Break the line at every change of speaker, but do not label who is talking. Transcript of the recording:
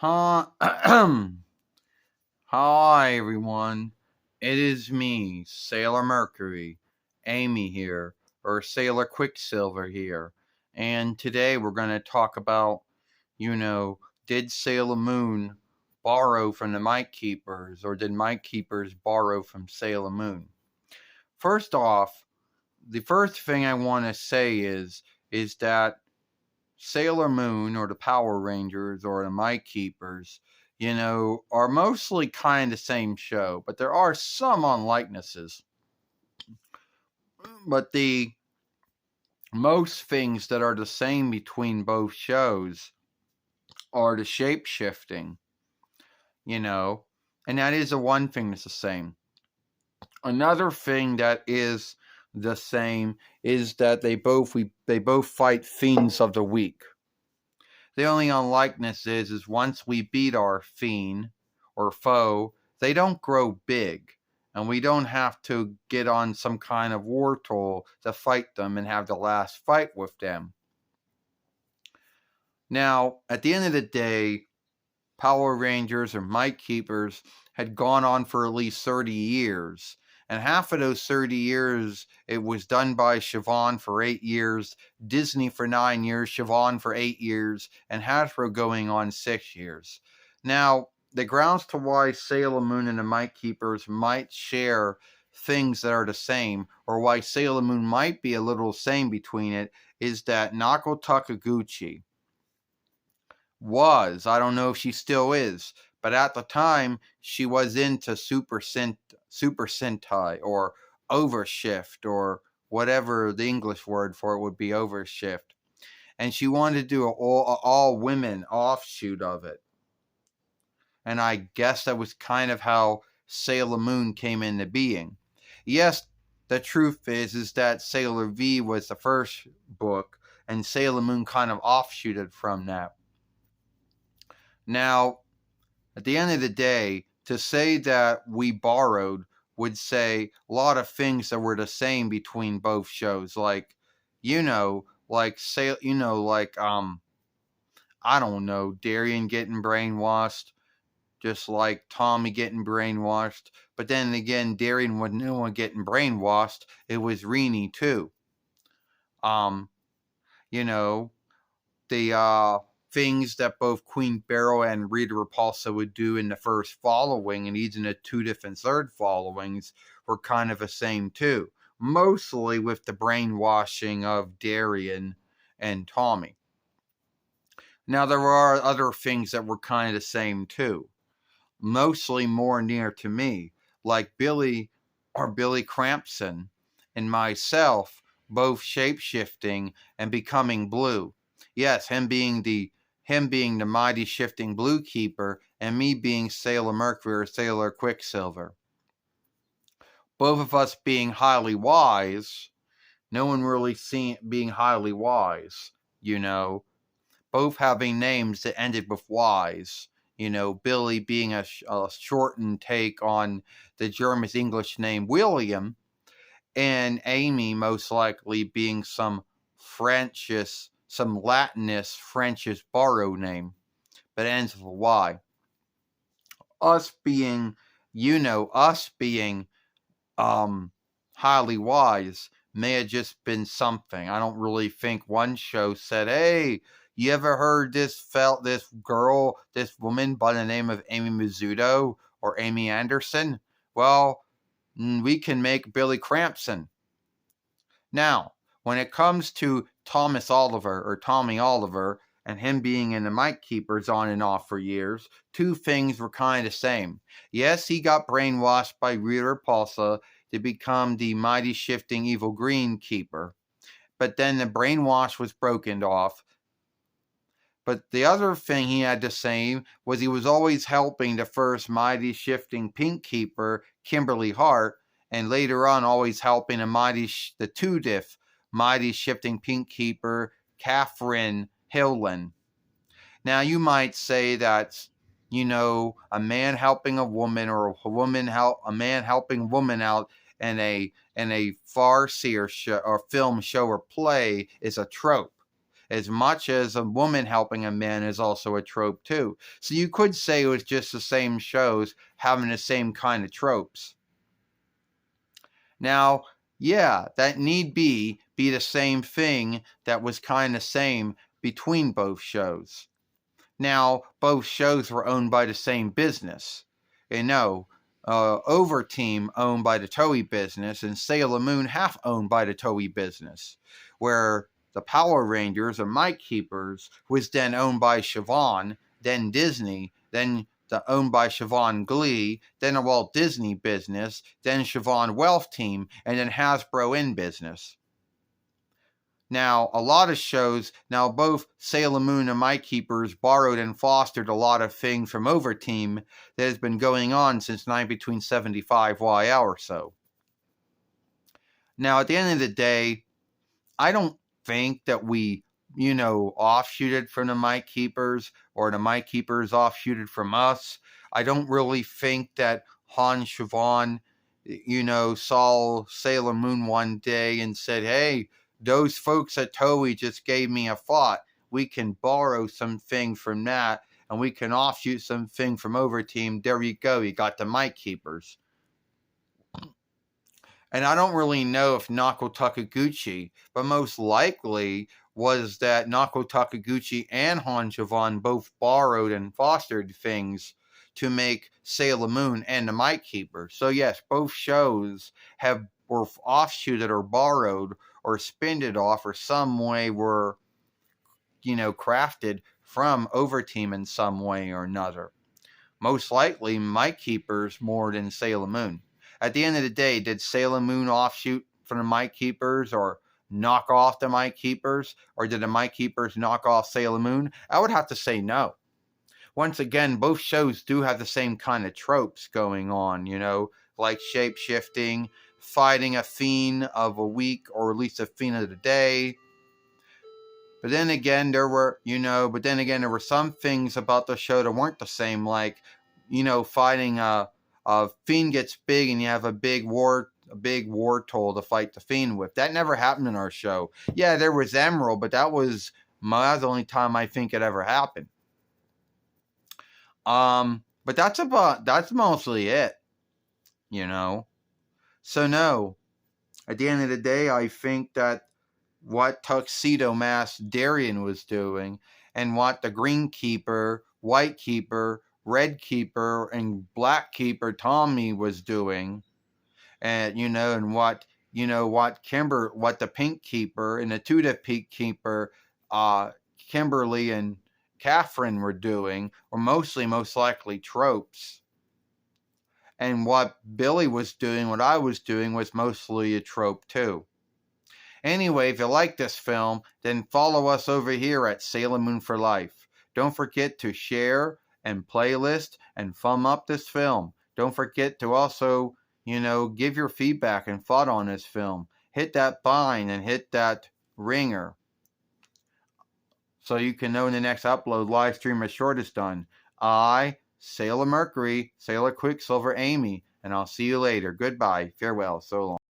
Hi, hi everyone. It is me, Sailor Mercury, Amy here, or Sailor Quicksilver here. And today we're going to talk about, did Sailor Moon borrow from the Might Keepers, or did Might Keepers borrow from Sailor Moon? First off, the first thing I want to say is that Sailor Moon or the Power Rangers or the Might Keepers, are mostly kind of the same show, but there are some unlikenesses. But the most things that are the same between both shows are the shape shifting, and that is the one thing that's the same. Another thing that is the same is that they both fight fiends of the weak. The only unlikeness is once we beat our fiend or foe, they don't grow big, and we don't have to get on some kind of war tool to fight them and have the last fight with them. Now, at the end of the day, Power Rangers or Might Keepers had gone on for at least 30 years. And half of those 30 years, it was done by Siobhan for 8 years, Disney for 9 years, Siobhan for 8 years, and Hasbro going on 6 years. Now, the grounds to why Sailor Moon and the Might Keepers might share things that are the same, or why Sailor Moon might be a little same between it, is that NAOKO TAKEUCHI I don't know if she still is, but at the time she was into Super Sentai or Overshift or whatever the English word for it would be, Overshift, and she wanted to do an all women offshoot of it. And I guess that was kind of how Sailor Moon came into being. Yes, the truth is that Sailor V was the first book, and Sailor Moon kind of offshooted from that. Now, at the end of the day, to say that we borrowed would say a lot of things that were the same between both shows, like, I don't know, Darian getting brainwashed, just like Tommy getting brainwashed. But then again, Darian wasn't the one getting brainwashed; it was Rini too. The things that both Queen Beryl and Rita Repulsa would do in the first following and even the two different third followings were kind of the same too. Mostly with the brainwashing of Darian and Tommy. Now there are other things that were kind of the same too. Mostly more near to me, like Billy Crampson and myself both shape-shifting and becoming blue. Yes, him being the mighty shifting blue keeper, and me being Sailor Mercury or Sailor Quicksilver. Both of us being highly wise. No one really seen being highly wise, Both having names that ended with wise. Billy being a shortened take on the German English name William, and Amy most likely being some Latinist Frenchish borrowed name, but ends with a Y. Us being highly wise may have just been something. I don't really think one show said, "Hey, you ever heard this woman by the name of Amy Mizuto or Amy Anderson? Well, we can make Billy Crampson." Now, when it comes to Tommy Oliver, and him being in the Might Keepers on and off for years, two things were kind of the same. Yes, he got brainwashed by Rita Repulsa to become the mighty shifting evil green keeper, but then the brainwash was broken off. But the other thing he had the same was he was always helping the first mighty shifting pink keeper, Kimberly Hart, and later on always helping the two-diff mighty shifting pink keeper, Catherine Hillman. Now you might say that, a man helping a woman, or a man helping a woman out in a farce or film, show, or play is a trope. as much as a woman helping a man is also a trope too. So you could say it was just the same shows having the same kind of tropes. Now, yeah, that need be the same thing that was kind of same between both shows. Now, both shows were owned by the same business. Overteam owned by the Toei business and Sailor Moon half owned by the Toei business, where the Power Rangers or Mike Keepers was then owned by Siobhan, then Disney, then owned by Siobhan Glee, then a Walt Disney business, then Siobhan Wealth Team, and then Hasbro in business. Now, a lot of shows, now both Sailor Moon and Mike Keepers borrowed and fostered a lot of things from Overteam that has been going on since between 75 YL or so. Now, at the end of the day, I don't think that we, offshooted from the Mike Keepers or the Mike Keepers offshooted from us. I don't really think that Han Siobhan, saw Sailor Moon one day and said, hey, those folks at Toei just gave me a thought. We can borrow something from that, and we can offshoot something from Overteam. There you go. You got the Mike Keepers. And I don't really know if NAOKO TAKEUCHI, but most likely was that NAOKO TAKEUCHI and Han Siobhan both borrowed and fostered things to make Sailor Moon and the Mike Keeper. So yes, both shows were offshooted or borrowed or spinned off or some way were, crafted from Overteam in some way or another. Most likely Mike Keepers more than Sailor Moon. At the end of the day, did Sailor Moon offshoot from the Mike Keepers or knock off the Mike Keepers? Or did the Mike Keepers knock off Sailor Moon? I would have to say no. Once again, both shows do have the same kind of tropes going on, like shape-shifting, fighting a fiend of a week or at least a fiend of the day. But then again, there were some things about the show that weren't the same, like, fighting a fiend gets big and you have a big war tool to fight the fiend with. That never happened in our show. Yeah, there was Emerald, but that was the only time I think it ever happened. But that's mostly it, So no, at the end of the day, I think that what Tuxedo Mask Darien was doing and what the Green Keeper, White Keeper, Red Keeper, and Black Keeper Tommy was doing, and what the Pink Keeper and the Tuda Pink Keeper, Kimberly and Catherine were doing, were most likely tropes. And what Billy was doing, what I was doing, was mostly a trope too. Anyway, if you like this film, then follow us over here at Sailor Moon for Life. Don't forget to share and playlist and thumb up this film. Don't forget to also, give your feedback and thought on this film. Hit that bind and hit that ringer so you can know when the next upload, live stream, or short is done. I, Sailor Mercury, Sailor Quicksilver Amy, and I'll see you later. Goodbye. Farewell. So long.